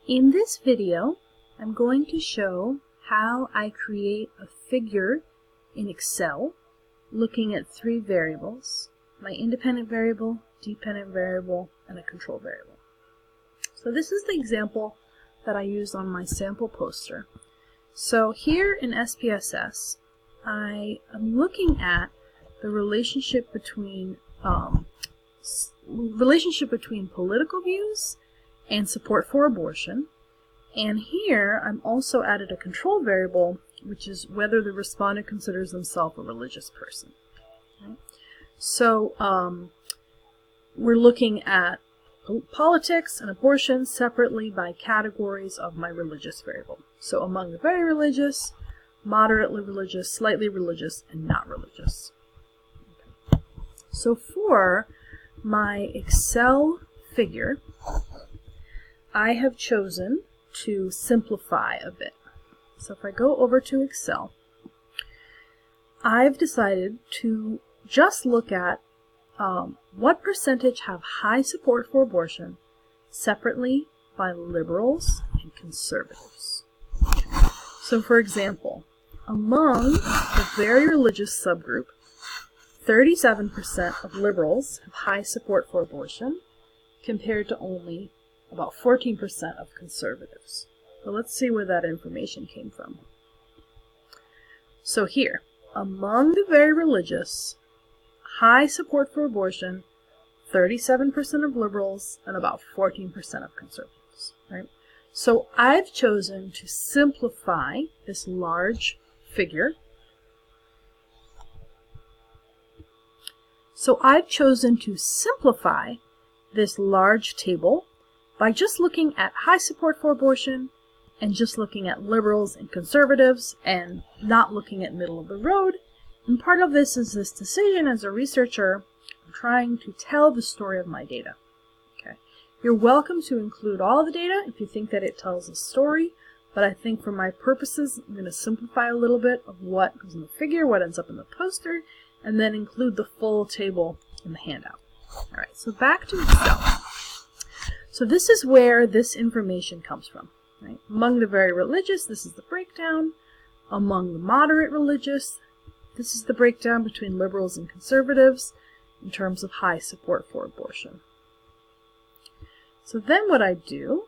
In this video, I'm going to show how I create a figure in Excel looking at three variables: my independent variable, dependent variable, and a control variable. So this is the example that I used on my sample poster. So here in SPSS, I am looking at the relationship between political views and support for abortion. And here I'm also added a control variable, which is whether the respondent considers themselves a religious person. Okay? So we're looking at politics and abortion separately by categories of my religious variable. So among the very religious, moderately religious, slightly religious, and not religious. Okay. So for my Excel figure, I have chosen to simplify a bit. So if I go over to Excel, I've decided to just look at what percentage have high support for abortion separately by liberals and conservatives. So for example, among the very religious subgroup, 37% of liberals have high support for abortion compared to only about 14% of conservatives. So let's see where that information came from. So here, among the very religious, high support for abortion, 37% of liberals and about 14% of conservatives. Right? So I've chosen to simplify this large figure. This large table by just looking at high support for abortion and just looking at liberals and conservatives and not looking at middle of the road. And part of this is this decision as a researcher. I'm trying to tell the story of my data. Okay. You're welcome to include all the data if you think that it tells a story, but I think for my purposes, I'm going to simplify a little bit of what goes in the figure, what ends up in the poster, and then include the full table in the handout. All right, so back to Excel. So this is where this information comes from. Right? Among the very religious, this is the breakdown. Among the moderate religious, this is the breakdown between liberals and conservatives in terms of high support for abortion. So then what I do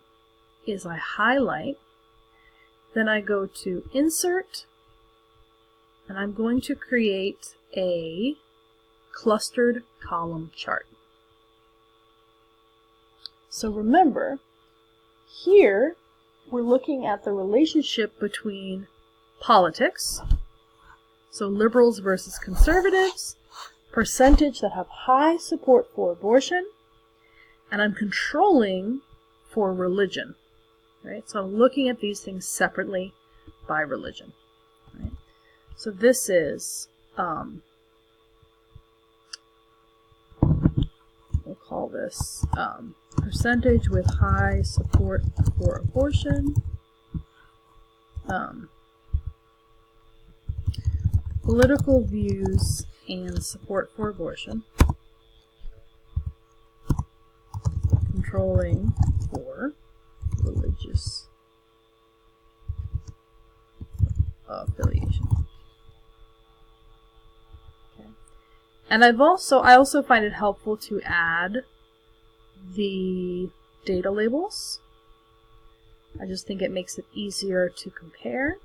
is I highlight, then I go to Insert, and I'm going to create a clustered column chart. So remember, here we're looking at the relationship between politics, so liberals versus conservatives, percentage that have high support for abortion, and I'm controlling for religion. Right? So I'm looking at these things separately by religion. Right? So this is, we'll call this percentage with high support for abortion, political views and support for abortion, controlling for religious affiliation. Okay. And I also find it helpful to add the data labels. I just think it makes it easier to compare.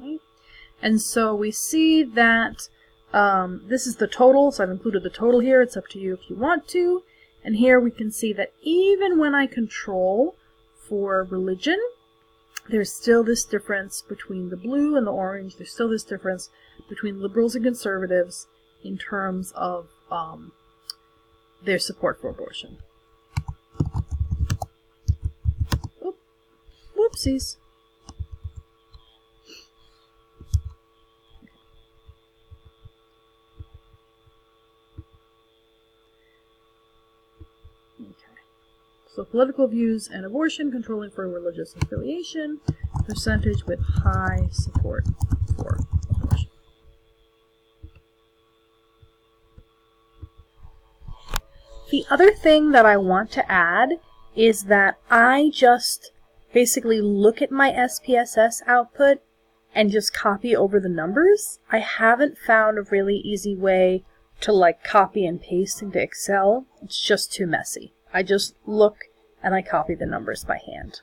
Okay. And so we see that this is the total, so I've included the total here. It's up to you if you want to. And here we can see that even when I control for religion, there's still this difference between the blue and the orange. There's still this difference between liberals and conservatives in terms of their support for abortion. Oop. Whoopsies. So political views and abortion, controlling for religious affiliation, percentage with high support for abortion. The other thing that I want to add is that I just basically look at my SPSS output and just copy over the numbers. I haven't found a really easy way to like copy and paste into Excel. It's just too messy. I just look and I copy the numbers by hand.